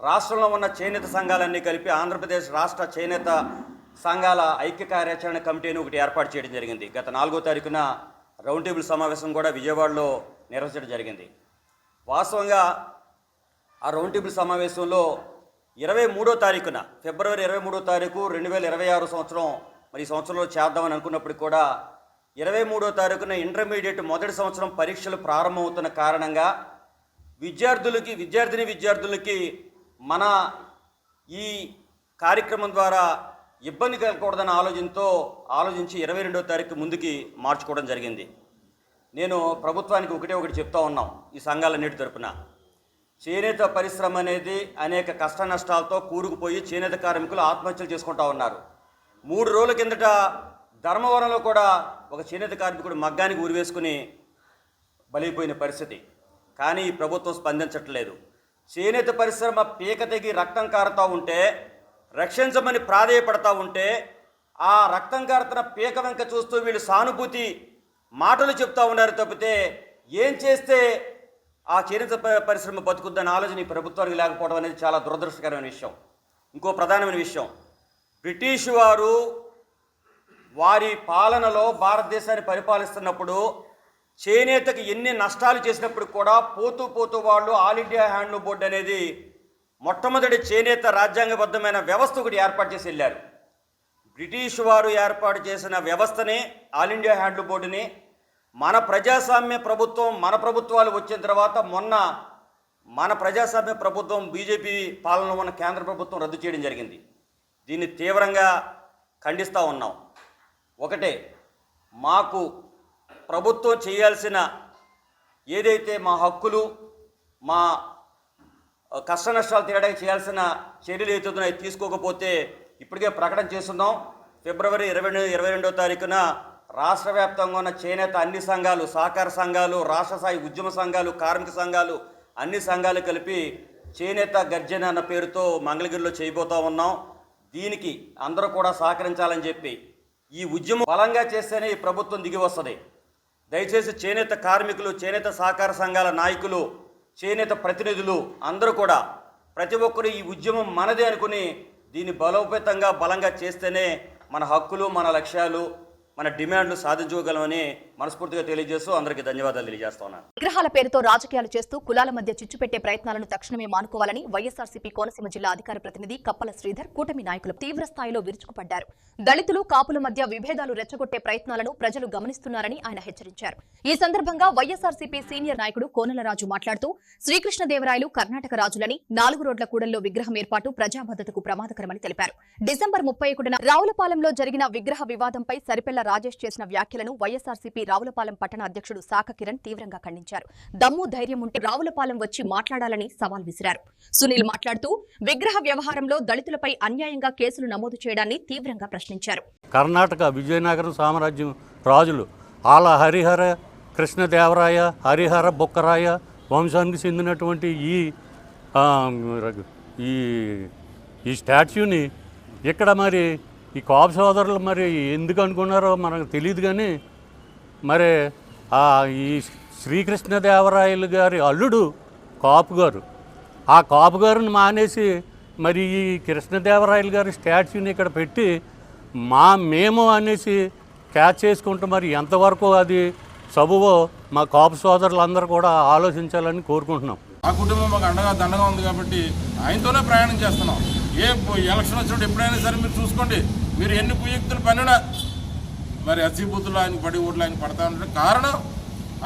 రాష్ట్రంలో ఉన్న చేనేత సంఘాలన్నీ కలిపి ఆంధ్రప్రదేశ్ రాష్ట్ర చేనేత సంఘాల ఐక్య కార్యాచరణ కమిటీని ఒకటి ఏర్పాటు చేయడం జరిగింది. గత 4వ తారీఖున రౌండ్ టేబుల్ సమావేశం కూడా విజయవాడలో నిర్వహించడం జరిగింది. వాస్తవంగా ఆ రౌండ్ టేబుల్ సమావేశంలో 23వ తారీఖున ఫిబ్రవరి 23వ తారీఖు 2026 సంవత్సరం మరి ఈ సంవత్సరంలో చేద్దామని అనుకున్నప్పటికీ కూడా 23వ తారీఖున ఇంటర్మీడియట్ మొదటి సంవత్సరం పరీక్షలు ప్రారంభమవుతున్న కారణంగా విద్యార్థులకి మన ఈ కార్యక్రమం ద్వారా ఇబ్బంది కలగకూడదన్న ఆలోచించి 22వ తారీఖు ముందుకి మార్చుకోవడం జరిగింది. నేను ప్రభుత్వానికి ఒకటి చెప్తా ఉన్నాం ఈ సంఘాలన్నిటి తరపున, చేనేత పరిశ్రమ అనేది అనేక కష్ట నష్టాలతో కూరుకుపోయి చేనేత కార్మికులు ఆత్మహత్యలు చేసుకుంటా ఉన్నారు. 3 రోజుల కిందట ధర్మవరంలో కూడా ఒక చేనేత కార్మికుడు మగ్గానికి ఉరివేసుకుని బలైపోయిన పరిస్థితి. కానీ ఈ ప్రభుత్వం స్పందించట్లేదు. చేనేత పరిశ్రమ పీక తెగి రక్తం కారుతూ ఉంటే, రక్షించమని ప్రాధేయపడతా ఉంటే, ఆ రక్తం కారుతున్న పీక వెంక చూస్తూ వీళ్ళు సానుభూతి మాటలు చెప్తా ఉన్నారు తప్పితే ఏం చేస్తే ఆ చేనేత పరిశ్రమ బతుకుద్దన్న ఆలోచన ఈ ప్రభుత్వానికి లేకపోవడం అనేది చాలా దురదృష్టకరమైన విషయం. ఇంకో ప్రధానమైన విషయం, బ్రిటిష్ వారు వారి పాలనలో భారతదేశాన్ని పరిపాలిస్తున్నప్పుడు చేనేతకి ఎన్ని నష్టాలు చేసినప్పుడు కూడా పోతూ పోతూ వాళ్ళు ఆల్ ఇండియా హ్యాండ్లూమ్ బోర్డు అనేది మొట్టమొదటి చేనేత రాజ్యాంగబద్ధమైన వ్యవస్థ ఒకటి ఏర్పాటు చేసి వెళ్ళారు. బ్రిటిష్ వారు ఏర్పాటు చేసిన వ్యవస్థని, ఆల్ ఇండియా హ్యాండ్లూమ్ బోర్డుని మన ప్రజాస్వామ్య ప్రభుత్వం, మన ప్రభుత్వాలు వచ్చిన తర్వాత మొన్న మన ప్రజాస్వామ్య ప్రభుత్వం బీజేపీ పాలనలో ఉన్న కేంద్ర ప్రభుత్వం రద్దు చేయడం జరిగింది. దీన్ని తీవ్రంగా ఖండిస్తూ ఉన్నాం. ఒకటే, మాకు ప్రభుత్వం చేయాల్సిన ఏదైతే మా హక్కులు, మా కష్ట నష్టాలు తీయడానికి చేయాల్సిన చర్యలు ఏదైతుందో అవి తీసుకోకపోతే ఇప్పటికే ప్రకటన చేస్తున్నాం. ఫిబ్రవరి 22వ తారీఖున రాష్ట్ర వ్యాప్తంగా ఉన్న చేనేత అన్ని సంఘాలు, సహకార సంఘాలు, రాష్ట్ర స్థాయి ఉద్యమ సంఘాలు, కార్మిక సంఘాలు, అన్ని సంఘాలు కలిపి చేనేత గర్జన అన్న పేరుతో మంగళగిరిలో చేయబోతూ ఉన్నాం. దీనికి అందరూ కూడా సహకరించాలని చెప్పి, ఈ ఉద్యమం బలంగా చేస్తేనే ఈ ప్రభుత్వం దిగి వస్తుంది. దయచేసి చేనేత కార్మికులు, చేనేత సహకార సంఘాల నాయకులు, చేనేత ప్రతినిధులు అందరూ కూడా ప్రతి ఒక్కరు ఈ ఉద్యమం మనదే అనుకుని దీన్ని బలోపేతంగా బలంగా చేస్తేనే మన హక్కులు, మన లక్ష్యాలు, మన డిమాండ్లు సాధించుకోగలమని మనస్ఫూర్తిగా తెలియజేస్తూ అందరికీ ధన్యవాదాలు తెలియజేస్తున్నాను. విగ్రహాల పేరుతో రాజకీయాలు చేస్తూ కులాల మధ్య చిచ్చు పెట్టే ప్రయత్నాలను తక్షణమే మానుకోవాలని వైఎస్ఆర్సీపీ కోనసీమ జిల్లా అధికార ప్రతినిధి కప్పల శ్రీధర్ కూటమి నాయకులు తీవ్ర స్థాయిలో విరుచుకుపడ్డారు. దళితులు, కాపుల మధ్య విభేదాలు రెచ్చగొట్టే ప్రయత్నాలను ప్రజలు గమనిస్తున్నారని ఆయన హెచ్చరించారు. ఈ సందర్భంగా వైఎస్ఆర్సీపీ సీనియర్ నాయకుడు కోనలరాజు మాట్లాడుతూ శ్రీకృష్ణదేవరాయలు కర్ణాటక రాజులని, 4 రోడ్ల కూడల్లో విగ్రహం ఏర్పాటు ప్రజా భద్రతకు ప్రమాదకరమని తెలిపారు. డిసెంబర్ 31న రావులపాలెంలో జరిగిన విగ్రహ వివాదంపై సరిపెళ్ల రాజేష్ చేసిన వ్యాఖ్యలను వైఎస్ఆర్సీపీ రావులపాలెం పట్టణ అధ్యక్షుడు శాఖ కిరణ్ తీవ్రంగా ఖండించారు. దమ్ము ధైర్యం ఉంటే రావులపాలెం వచ్చి మాట్లాడాలని సవాల్ విసిరారు. సునీల్ మాట్లాడుతూ విగ్రహ వ్యవహారంలో దళితులపై అన్యాయంగా కేసులు నమోదు చేయడాన్ని తీవ్రంగా ప్రశ్నించారు. కర్ణాటక విజయనగరం సామ్రాజ్యం రాజులు ఆల హరిహర కృష్ణదేవరాయ, హరిహర బొక్కరాయ వంశానికి చెందినటువంటి ఈ స్టాచ్యూని ఇక్కడ మరి ఈ కాపు సోదరులు మరి ఎందుకు అనుకున్నారో మనకు తెలియదు. కానీ మరి ఈ శ్రీకృష్ణదేవరాయలు గారి అల్లుడు కాపు గారు, ఆ కాపు గారిని మానేసి మరి ఈ కృష్ణదేవరాయలు గారి స్టాచ్యూని ఇక్కడ పెట్టి మేము అనేసి క్యాచ్ చేసుకుంటూ మరి ఎంతవరకు అది సబువో మా కాపు సోదరులందరూ కూడా ఆలోచించాలని కోరుకుంటున్నాం. ఆ కుటుంబం మాకు అండగా దండగా ఉంది కాబట్టి ఆయనతోనే ప్రయాణం చేస్తున్నాం. ఏ ఎలక్షన్ వచ్చినప్పుడు ఎప్పుడైనా సరే మీరు చూసుకోండి, మీరు ఎన్ని కుయుక్తులు పనినా మరి ఎస్సీ బూతులు ఆయన పడి ఓట్లు ఆయన పడతా ఉంటే కారణం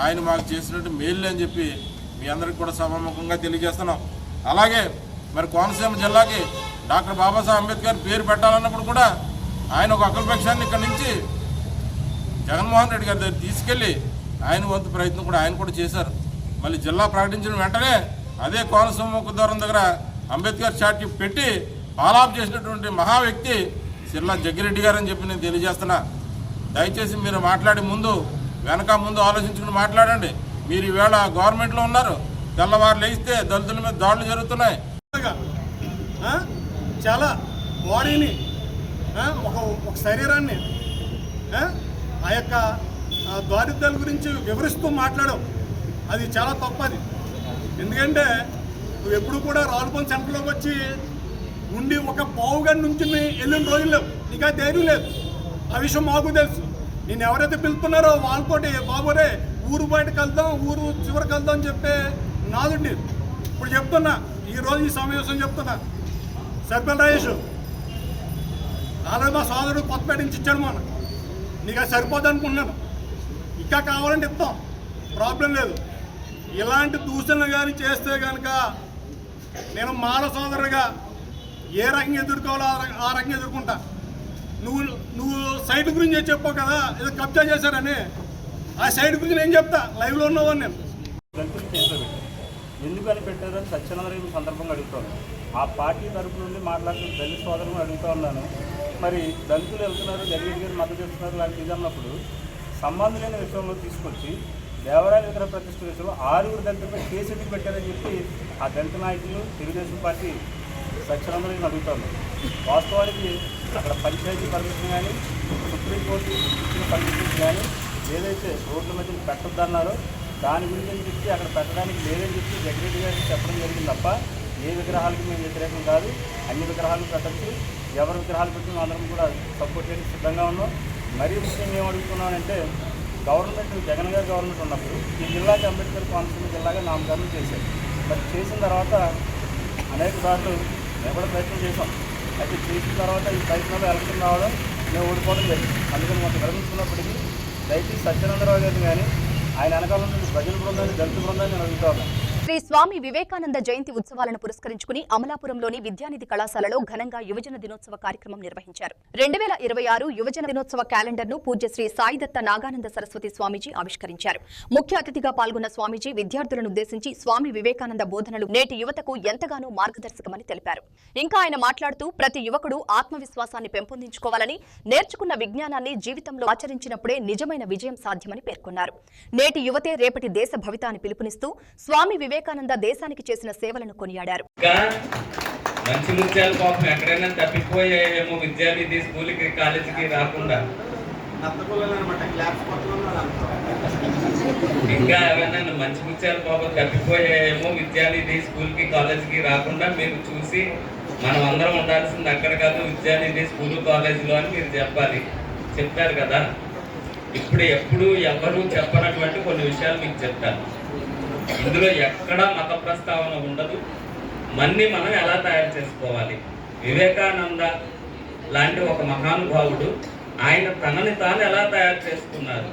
ఆయన మాకు చేసినట్టు మేలు అని చెప్పి మీ అందరికీ కూడా సభాముఖంగా తెలియజేస్తున్నాం. అలాగే మరి కోనసీమ జిల్లాకి డాక్టర్ బాబాసాహెబ్ అంబేద్కర్ పేరు పెట్టాలన్నప్పుడు కూడా ఆయన ఒక అఖిలపక్షాన్ని ఇక్కడి నుంచి జగన్మోహన్ రెడ్డి గారి దగ్గర తీసుకెళ్ళి ఆయన వంతు ప్రయత్నం కూడా ఆయన కూడా చేశారు. మళ్ళీ జిల్లా ప్రకటించిన వెంటనే అదే కోనసీమ ముఖద్వారం దగ్గర అంబేద్కర్ స్టాట్యూ పెట్టి పాలాప్ చేసినటువంటి మహా వ్యక్తి సిర్లా జగ్గిరెడ్డి గారు అని చెప్పి నేను తెలియజేస్తున్నా. దయచేసి మీరు మాట్లాడే ముందు వెనక ముందు ఆలోచించుకుని మాట్లాడండి. మీరు ఈవేళ గవర్నమెంట్లో ఉన్నారు, తెల్లవారు లేస్తే దళితుల మీద దాడులు జరుగుతున్నాయి. చాలా బాడీని ఒక శరీరాన్ని ఆ యొక్క దారిద్ర్యాల గురించి వివరిస్తూ మాట్లాడడం అది చాలా తప్పది. ఎందుకంటే నువ్వు ఎప్పుడు కూడా రావులపాలెం సెంటర్లోకి వచ్చి ఉండి ఒక పావుగంట నుంచి వెళ్ళిన రోజులు లేవు. నీకు ధైర్యం లేదు, ఆ విషయం మాకు తెలుసు. నేను ఎవరైతే పిలుస్తున్నారో వాళ్ళతోటి బాబురే ఊరు బయటకు వెళ్దాం, ఊరు చివరికి వెళ్దాం అని చెప్పే నాదుండి ఇప్పుడు చెప్తున్నా. ఈరోజు ఈ సమావేశం చెప్తున్నా, సర్పల్ రాజేష్ ఆల్రెడీ మా సోదరుడు కొత్తపేట నుంచి ఇచ్చాడు మొన్న. నీకు అది సరిపోదు అనుకుంటున్నాను, ఇంకా కావాలంటే ఇస్తాం, ప్రాబ్లం లేదు. ఇలాంటి దూషణలు కానీ చేస్తే కనుక నేను మాల సోదరుడిగా ఏ రకంగా ఎదుర్కోవాలో ఆ రకంగా ఎదుర్కొంటా. నువ్వు సైట్ గురించి చెప్పావు కదా, ఏదో కబ్జా చేశారని. ఆ సైట్ గురించి నేను చెప్తా, లైవ్లో ఉన్నవాడిని నేను. ఎందుకని పెట్టారని సత్యనారాయణ సందర్భంగా అడుగుతాను. ఆ పార్టీ తరపు నుండి మాట్లాడుతున్న దళిత సోదరులను అడుగుతూ ఉన్నాను. మరి దళితులు వెళ్తున్నారు, జగన్ గారు మద్దతు ఇస్తున్నారు లాంటి ఇది అన్నప్పుడు సంబంధం లేని విషయంలో తీసుకొచ్చి దేవరాయల విగ్రహ ప్రతిష్ఠ విషయంలో 6 దళితులపై కేసు ఎందుకు పెట్టారని చెప్పి ఆ దళిత నాయకులు తెలుగుదేశం పార్టీ సత్యనారాయణ అడుగుతాను. వాస్తవానికి అక్కడ పంచాయతీ పర్మిషన్ కానీ సుప్రీంకోర్టు ఇచ్చిన పర్మిషన్ కానీ ఏదైతే రోడ్ల మధ్య పెట్టొద్దన్నారో దాని గురించి అని చెప్పి అక్కడ పెట్టడానికి లేదని చెప్పి జగన్ గారికి చెప్పడం జరిగింది తప్ప ఏ విగ్రహాలకి మేము వ్యతిరేకం కాదు. అన్ని విగ్రహాలు పెట్టచ్చు, ఎవరి విగ్రహాలు పెట్టిన అందరం కూడా సపోర్ట్ చేయడానికి సిద్ధంగా ఉన్నాం. మరీ ముఖ్యంగా ఏం అడుగుతున్నానంటే గవర్నమెంట్ జగన్ గారి గవర్నమెంట్ ఉన్నప్పుడు ఈ జిల్లాకి అంబేద్కర్ కోనసీమ జిల్లాగా నామకరణం చేశారు. మరి చేసిన తర్వాత అనేక సార్లు మేము కూడా ప్రయత్నం చేసాం. అయితే చేసిన తర్వాత ఈ ప్రయత్నంలో ఎలక్షన్ రావడం మేము ఓడిపోవడం జరిగింది. అందుకని మాకు విరమించుకున్నప్పటికీ దయచేసి సత్యానందరావు గారిని కానీ ఆయన వెనకాల నుండి ప్రజల బృందాన్ని దళిత బృందాన్ని నేను అడుగుతా ఉన్నాను. శ్రీ స్వామి వివేకానంద జయంతి ఉత్సవాలను పురస్కరించుకుని అమలాపురంలోని విద్యానిధి కళాశాలలో ఘనంగా యువజన దినోత్సవ కార్యక్రమం నిర్వహించారు. 2026 యువజన దినోత్సవ క్యాలెండర్ ను పూజ్య శ్రీ సాయిదత్త నాగానంద సరస్వతి స్వామీజీ ఆవిష్కరించారు. ముఖ్య అతిథిగా పాల్గొన్న స్వామీజీ విద్యార్థులను ఉద్దేశించి స్వామి వివేకానంద బోధనలు నేటి యువతకు ఎంతగానో మార్గదర్శకమని తెలిపారు. ఇంకా ఆయన మాట్లాడుతూ ప్రతి యువకుడు ఆత్మవిశ్వాసాన్ని పెంపొందించుకోవాలని, నేర్చుకున్న విజ్ఞానాన్ని జీవితంలో ఆచరించినప్పుడే నిజమైన విజయం సాధ్యమని పేర్కొన్నారు. నేటి యువతే రేపటి దేశ భవిత అని పిలుపునిస్తూ స్వామి వివేకానంద దేశానికి చేసిన సేవలను కొనియాడారు. మంచి ముత్యాలు పాపం ఎక్కడైనా తప్పిపోయాయేమో విద్యానిధి స్కూల్కి కాలేజీకి రాకుండా, ఇంకా ఏమైనా మంచి ముత్యాలు పాపం తప్పిపోయాయేమో విద్యానిధి స్కూల్కి కాలేజీకి రాకుండా మీరు చూసి మనం అందరం ఉండాల్సింది అక్కడ కాదు విద్యానిధి స్కూల్ కాలేజీలో అని మీరు చెప్పాలి. చెప్తారు కదా. ఇప్పుడు ఎప్పుడు ఎవరు చెప్పనటువంటి కొన్ని విషయాలు మీకు చెప్తాను. ఇందులో ఎక్కడా మత ప్రస్తావన ఉండదు. మన్ని మనం ఎలా తయారు చేసుకోవాలి. వివేకానంద లాంటి ఒక మహానుభావుడు ఆయన తనని తాను ఎలా తయారు చేసుకున్నారు.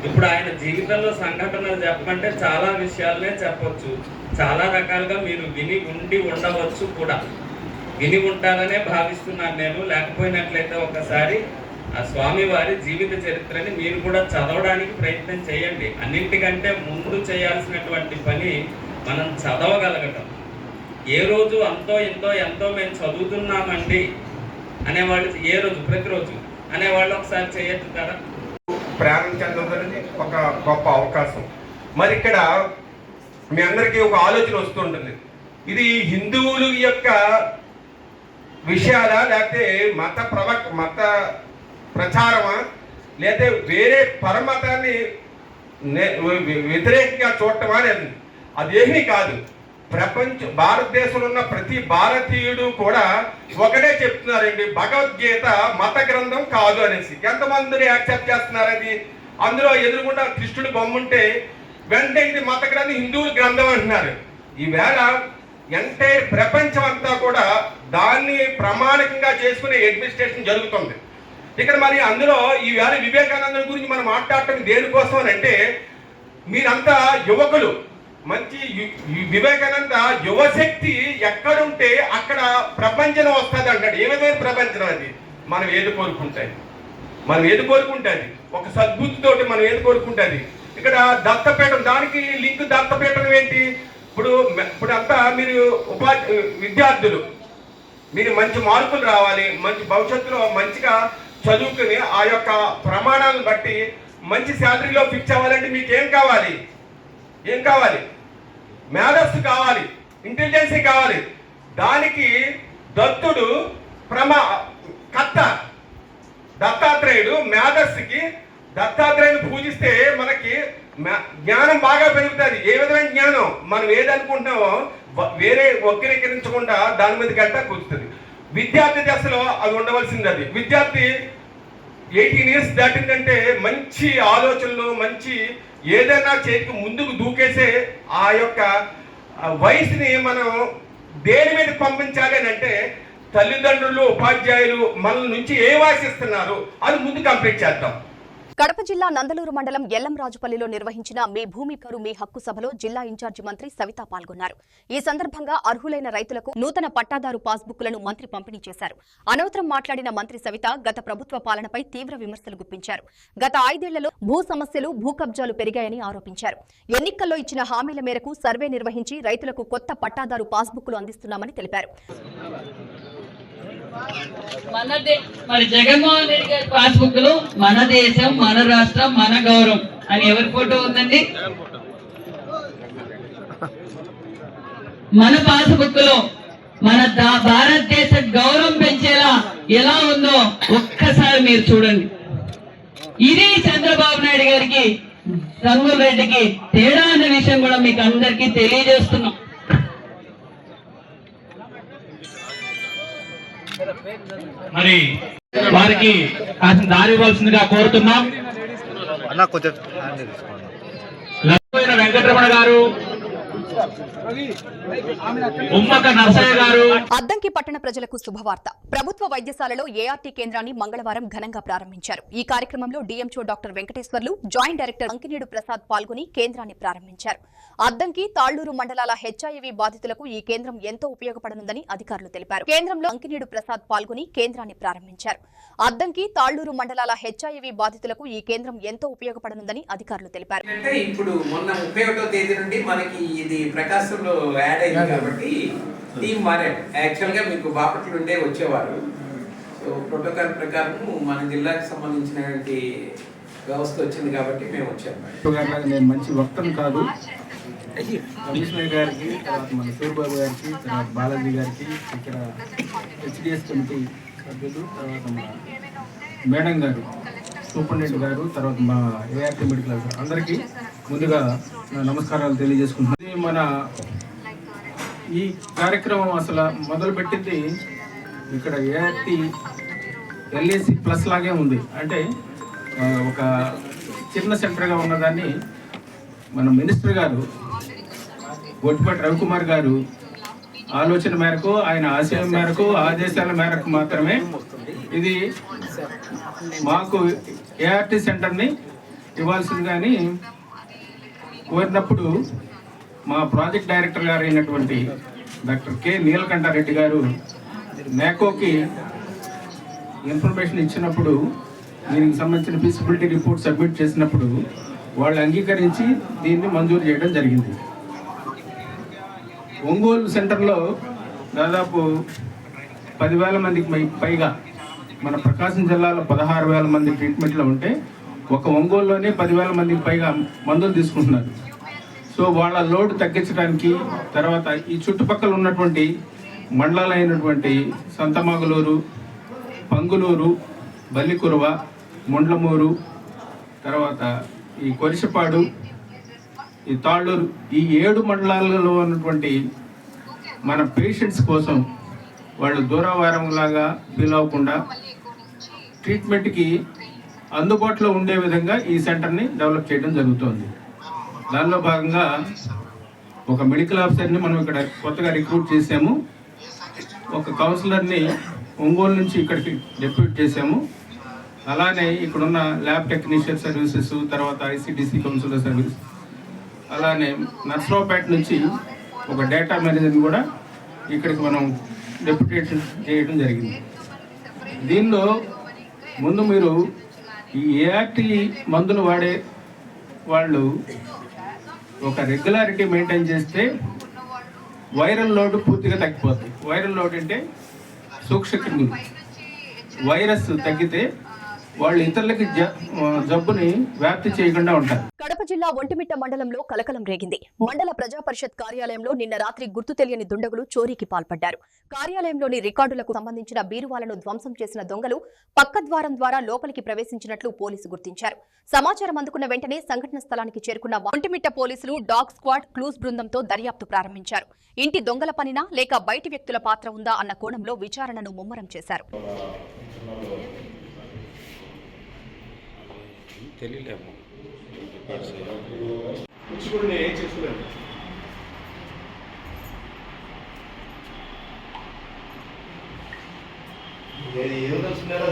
ఇప్పుడు ఆయన జీవితంలో సంఘటనలు చెప్పమంటే చాలా విషయాలనే చెప్పొచ్చు. చాలా రకాలుగా మీరు విని ఉండి ఉండవచ్చు కూడా. విని ఉంటారనే భావిస్తున్నాను నేను. లేకపోయినట్లయితే ఒకసారి ఆ స్వామివారి జీవిత చరిత్రని మీరు కూడా చదవడానికి ప్రయత్నం చేయండి. అన్నింటికంటే ముందు చేయాల్సినటువంటి పని మనం చదవగలగటం. ఏ రోజు అంతో ఇంతో ఎంతో మేము చదువుతున్నామండి అనేవాళ్ళు ఏ రోజు ప్రతిరోజు అనేవాళ్ళు ఒకసారి చేయొచ్చుతారా? ప్రారంభం చెందడానికి ఒక గొప్ప అవకాశం. మరి ఇక్కడ మీ అందరికీ ఒక ఆలోచన వస్తుంటుంది, ఇది హిందువుల యొక్క విషయాలా, లేకపోతే మత ప్రచారమా, లేదా వేరే పరమతాన్ని వ్యతిరేకంగా చూడటమా అనేది. అదేమీ కాదు. భారతదేశంలో ఉన్న ప్రతి భారతీయుడు కూడా ఒకటే చెప్తున్నారండి, భగవద్గీత మత గ్రంథం కాదు అనేసి. ఎంతమంది యాక్సెప్ట్ చేస్తున్నారు అది? అందులో ఎదురుగుండా కృష్ణుడి బొమ్మ ఉంటే వెంటనే ఇది మత గ్రంథం, హిందువుల గ్రంథం అంటున్నారు. ఈవేళ ఎంటైర్ ప్రపంచం అంతా కూడా దాన్ని ప్రమాణికంగా చేసుకునే అడ్మినిస్ట్రేషన్ జరుగుతుంది ఇక్కడ. మరి అందులో ఈవేళ వివేకానంద గురించి మనం మాట్లాడటం దేనికోసం అని అంటే, మీరంతా యువకులు, మంచి వివేకానంద యువశక్తి ఎక్కడుంటే అక్కడ ప్రపంచం వస్తుంది అంటాడు. ఏ విధమైన ప్రపంచం అది? మనం ఏది కోరుకుంటుంది ఒక సద్బుద్ధితోటి మనం ఏది కోరుకుంటుంది. ఇక్కడ దత్తపీఠం, దానికి లింక్ దత్తపీఠం ఏంటి? ఇప్పుడు అంతా మీరు విద్యార్థులు, మీరు మంచి మార్కులు రావాలి, మంచి భవిష్యత్తులో మంచిగా చదువుకుని ఆ యొక్క ప్రమాణాలను బట్టి మంచి శాలరీలో ఫిక్స్ అవ్వాలంటే మీకు ఏం కావాలి? మేధస్సు కావాలి, ఇంటెలిజెన్సీ కావాలి. దానికి దత్తుడు దత్తాత్రేయుడు మేధస్సుకి దత్తాత్రేయుని పూజిస్తే మనకి జ్ఞానం బాగా పెరుగుతుంది. ఏ విధమైన జ్ఞానం? మనం ఏదనుకుంటున్నామో వేరే వక్రీకరించకుండా దాని మీద గంట కూర్చుతుంది. విద్యార్థి దశలో అది ఉండవలసింది. అది విద్యార్థి 18 years దాటిందంటే మంచి ఆలోచనలు, మంచి ఏదైనా చేతికి ముందుకు దూకేసే ఆ యొక్క వయసుని మనం దేని మీద పంపించాలి అని అంటే, తల్లిదండ్రులు, ఉపాధ్యాయులు మన నుంచి ఏ ఆశిస్తున్నారు అది ముందు కంప్లీట్ చేద్దాం. కడప జిల్లా నందలూరు మండలం ఎల్లంరాజుపల్లిలో నిర్వహించిన మీ భూమి కరు మీ హక్కు సభలో జిల్లా ఇన్ఛార్జి మంత్రి సవిత పాల్గొన్నారు. ఈ సందర్భంగా అర్హులైన రైతులకు నూతన పట్టాదారు పాస్బుక్లను మంత్రి పంపిణీ చేశారు. అనంతరం మాట్లాడిన మంత్రి సవిత గత ప్రభుత్వ పాలనపై తీవ్ర విమర్శలు గుప్పించారు. గత 5 ఏళ్లలో భూ సమస్యలు, భూ కబ్జాలు పెరిగాయని ఆరోపించారు. ఎన్నికల్లో ఇచ్చిన హామీల మేరకు సర్వే నిర్వహించి రైతులకు కొత్త పట్టాదారు పాస్బుక్లు అందిస్తున్నామని తెలిపారు. మరి జగన్మోహన్ రెడ్డి గారి పాస్బుక్ లో మన దేశం, మన రాష్ట్రం, మన గౌరవం అని ఎవరి ఫోటో ఉందండి? మన పాస్బుక్ లో మన భారతదేశ గౌరవం పెంచేలా ఎలా ఉందో ఒక్కసారి మీరు చూడండి. ఇది చంద్రబాబు నాయుడు గారికి, రంగుల రెడ్డికి తేడా అన్న విషయం కూడా మీకు అందరికీ తెలియజేస్తున్నాం. మరి వారికి కాసిన దారి ఇవ్వాల్సిందిగా కోరుతున్నాం. వెంకటరమణ గారు, ఉమ్మక నర్సయ్య గారు. అద్దంకి పట్టణ ప్రజలకు శుభవార్త. ప్రభుత్వ వైద్యశాలలో ఏఆర్టీ కేంద్రాన్ని మంగళవారం ఘనంగా ప్రారంభించారు. ఈ కార్యక్రమంలో DMHO doctor Venkateswarlu, joint director Ankinedu Prasad పాల్గొని కేంద్రాన్ని ప్రారంభించారు. అద్దంకి, తాళ్లూరు మండలాల హెచ్ఐవి బాధితులకు ఈ కేంద్రం ఎంతో ఉపయోగపడనుందని అధికారులు తెలిపారు. కేంద్రంలో అంకినేడు ప్రసాద్ పాల్గొని కేంద్రాన్ని ప్రారంభించారు. అద్దంకి, తాళ్లూరు మండలాల హెచ్ఐవి బాధితులకు ఈ కేంద్రం ఎంతో ఉపయోగపడనుందని అధికారులు తెలిపారు. ఇప్పుడు మొన్న 31వ తేదీ నుండి మనకి ఇది ప్రకాశంలో యాడ్ అయింది కాబట్టి టీం మారాడు. యాక్చువల్గా మీకు బాపట్ల నుండే వచ్చేవారు. సో ప్రోటోకాల్ ప్రకారం మన జిల్లాకు సంబంధించినటువంటి వ్యవస్థ వచ్చింది కాబట్టి మేము వచ్చాము. నేను మంచి వక్తను కాదు. కమిషనర్ గారికి, తర్వాత మన సూర్యబాబు గారికి, తర్వాత బాలాజీ గారికి, ఇక్కడ హెచ్డిఎస్ కమిటీ సభ్యులు, తర్వాత మన మేడం గారు, సూపరింటెండెంట్ గారు, తర్వాత మా ఏఆర్టీ మెడికల్ ఆఫీసర్ అందరికీ ముందుగా నా నమస్కారాలు తెలియజేసుకుంటున్నాను. మన ఈ కార్యక్రమం అసలు మొదలుపెట్టింది ఇక్కడ ఏఆర్టీ ఎల్ఏసి ప్లస్ లాగే ఉంది. అంటే ఒక చిన్న సెంటర్గా ఉన్నదాన్ని మన మినిస్టర్ గారు గొట్టిపాటి రవికుమార్ గారు ఆలోచన మేరకు, ఆయన ఆశయం మేరకు, ఆదేశాల మేరకు మాత్రమే ఇది మాకు ఏఆర్టీ సెంటర్ని ఇవ్వాల్సింది. కానీ కోరినప్పుడు మా ప్రాజెక్ట్ డైరెక్టర్ గారు అయినటువంటి డాక్టర్ కె నీలకంఠారెడ్డి గారు నాకోకి ఇన్ఫర్మేషన్ ఇచ్చినప్పుడు, దీనికి సంబంధించిన ఫీజిబిలిటీ రిపోర్ట్ సబ్మిట్ చేసినప్పుడు వాళ్ళు అంగీకరించి దీన్ని మంజూరు చేయడం జరిగింది. ఒంగోలు సెంటర్లో దాదాపు 10,000 మందికి పైగా, మన ప్రకాశం జిల్లాలో 16,000 మంది ట్రీట్మెంట్లో ఉంటే ఒక ఒంగోలులోనే 10,000 మందికి పైగా మందులు తీసుకుంటున్నారు. సో వాళ్ళ లోడ్ తగ్గించడానికి, తర్వాత ఈ చుట్టుపక్కల ఉన్నటువంటి మండలాలైనటువంటి సంతమాగులూరు, పంగులూరు, బల్లికురువ, ముండ్లమూరు, తర్వాత ఈ కొరిసపాడు, ఈ తాళ్ళూరు, ఈ 7 మండలాలలో ఉన్నటువంటి మన పేషెంట్స్ కోసం వాళ్ళు దూరవారంలాగా ఫీల్ అవ్వకుండా ట్రీట్మెంట్కి అందుబాటులో ఉండే విధంగా ఈ సెంటర్ని డెవలప్ చేయడం జరుగుతుంది. దానిలో భాగంగా ఒక మెడికల్ ఆఫీసర్ని మనం ఇక్కడ కొత్తగా రిక్రూట్ చేసాము. ఒక కౌన్సిలర్ని ఒంగోలు నుంచి ఇక్కడికి డెప్యూట్ చేసాము. అలానే ఇక్కడున్న ల్యాబ్ టెక్నీషియన్ సర్వీసెస్, తర్వాత ఐసిడిసి కౌన్సిలర్ సర్వీస్, అలానే నర్సరావుపేట నుంచి ఒక డేటా మేనేజర్ని కూడా ఇక్కడికి మనం డెప్యూటేషన్ చేయడం జరిగింది. దీనిలో ముందు మీరు ఈ ఏఆర్టీ మందులు వాడే వాళ్ళు ఒక రెగ్యులారిటీ మెయింటైన్ చేస్తే వైరల్ లోడ్ పూర్తిగా తగ్గిపోతుంది. వైరల్ లోడ్ అంటే సూక్ష్మక్రిములు, వైరస్ తగ్గితే వాళ్ళు ఇతరులకి జబ్బుని వ్యాప్తి చేయకుండా ఉంటారు. కడప జిల్లా ఒంటిమిట్ట మండలంలో కలకలం రేగింది. మండల ప్రజా పరిషత్ కార్యాలయంలో నిన్న రాత్రి గుర్తు తెలియని దుండగులు చోరీకి పాల్పడ్డారు. కార్యాలయంలోని రికార్డులకు సంబంధించిన బీరువాలను ధ్వంసం చేసిన దొంగలు పక్క ద్వారం ద్వారా లోపలికి ప్రవేశించినట్లు పోలీసు గుర్తించారు. సమాచారం అందుకున్న వెంటనే సంఘటన స్థలానికి చేరుకున్న ఒంటిమిట్ట పోలీసులు డాగ్ స్క్వాడ్, క్లూస్ బృందంతో దర్యాప్తు ప్రారంభించారు. ఇంటి దొంగల పనినా లేక బయటి వ్యక్తుల పాత్ర ఉందా అన్న కోణంలో విచారణను ముమ్మరం చేశారు. తెలియలేము ఏం చేసుకోలేదు. ఏం తెలుసుకున్నారో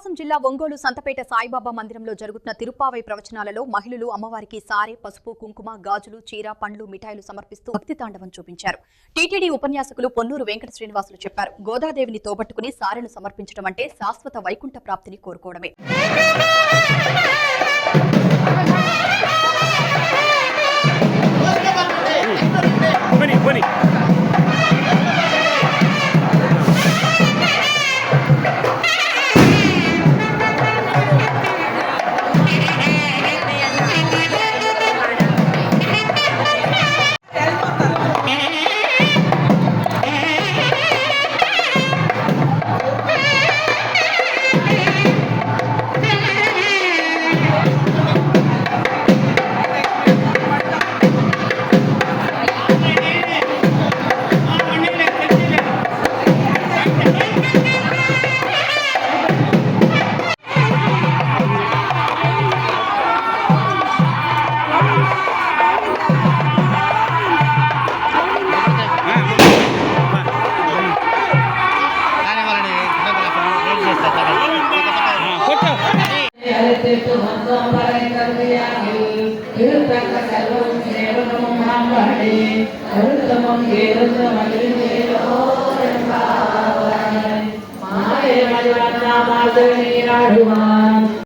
ప్రకాశం జిల్లా ఒంగోలు సంతపేట సాయిబాబా మందిరంలో జరుగుతున్న తిరుప్పావై ప్రవచనాలలో మహిళలు అమ్మవారికి సారె, పసుపు, కుంకుమ, గాజులు, చీర, పండ్లు, మిఠాయిలు సమర్పిస్తూ భక్తి తాండవం చూపించారు. టీటీడీ ఉపన్యాసకులు పొన్నూరు వెంకట శ్రీనివాసులు చెప్పారు. గోదాదేవిని తోబట్టుకుని సారెను సమర్పించడం అంటే శాశ్వత వైకుంఠ ప్రాప్తిని కోరుకోవడమే.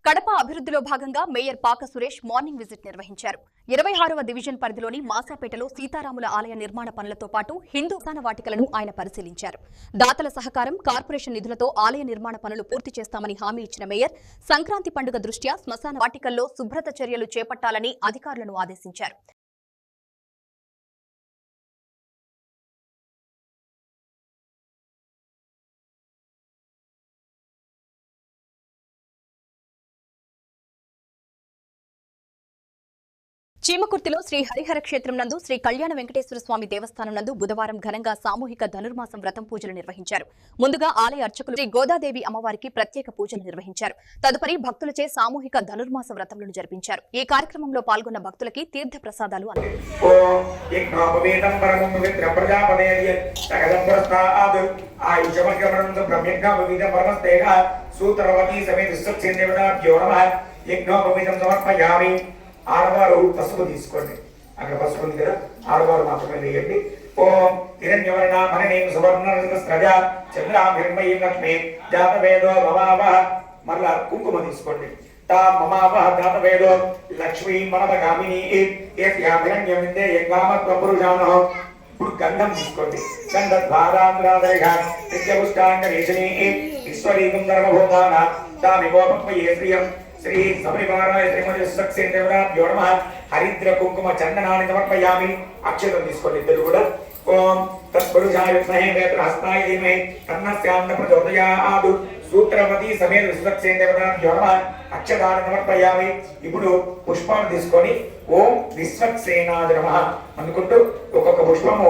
కడప అభివృద్ధిలో భాగంగా మేయర్ పాక సురేష్ మార్నింగ్ విజిట్ నిర్వహించారు. 26వ డివిజన్ పరిధిలోని మాసాపేటలో సీతారాముల ఆలయ నిర్మాణ పనులతో పాటు హిందూ శ్మశాన వాటికలను ఆయన పరిశీలించారు. దాతల సహకారం, కార్పొరేషన్ నిధులతో ఆలయ నిర్మాణ పనులు పూర్తి చేస్తామని హామీ ఇచ్చిన మేయర్ సంక్రాంతి పండుగ దృష్ట్యా శ్మశాన వాటికల్లో శుభ్రత చర్యలు చేపట్టాలని అధికారులను ఆదేశించారు. చీమకుర్తిలో శ్రీ హరిహర క్షేత్రం నందు శ్రీ కళ్యాణ వెంకటేశ్వర స్వామి దేవస్థానం నందు బుధవారం ఘనంగా సామూహిక ధనుర్మాసం వ్రతం పూజలు నిర్వహించారు. ముందుగా ఆలయ అర్చకులు శ్రీ గోదాదేవి అమ్మవారికి ప్రత్యేక పూజలు నిర్వహించారు. తదుపరి భక్తులచే సామూహిక ధనుర్మాస వ్రతములను జరిపించారు. ఈ కార్యక్రమంలో పాల్గొన్న భక్తులకి తీర్థ ప్రసాదాలు ఆడవారు పసుపు తీసుకోండి. అక్కడ పసుపు ఉంది కదా, ఆడవారు మాత్రమే వేయండి. ఓం హిరణ్యవర్ణ మననేం సువర్ణ స్రజ చంద్రాభిర్మయీ లక్ష్మి జాతవేదో భవావ. మరలా కుంకుమ తీసుకోండి. తా మమావ జాతవేదో లక్ష్మీ మనవగామిని ఏభ్యాభిరణ్యమిందే యంగామత్వ పురుషానో. ఇప్పుడు గంధం తీసుకోండి. గంధద్వారాంధ్రాదరిఘ నిత్యపుష్టాంగేషిణీ ఈశ్వరీకం ధర్మభూతాన తామివోపక్మయే శ్రియం శ్రీ సమరివారాయ శ్రీమతి సత్సేంద్రవరాభ్యో నమః. హరిద్ర కుంకుమ చందనాన్ని సమర్పయామి. అక్షతం తీసుకోండి ఇద్దరు కూడా. ఓం తత్పురుషాయ విద్మహే వేత్రహస్తాయ ధీమహి తన్నస్యాన్న ప్రచోదయాత్. సూత్రవతి సమేత విశ్వక్సేంద్రవరాభ్యో నమః. అక్షతాన్ని సమర్పయామి. ఇప్పుడు పుష్పాన్ని తీసుకొని ఓం విశ్వక్సేనాయ నమః అనుకుంటూ ఒక్కొక్క పుష్పము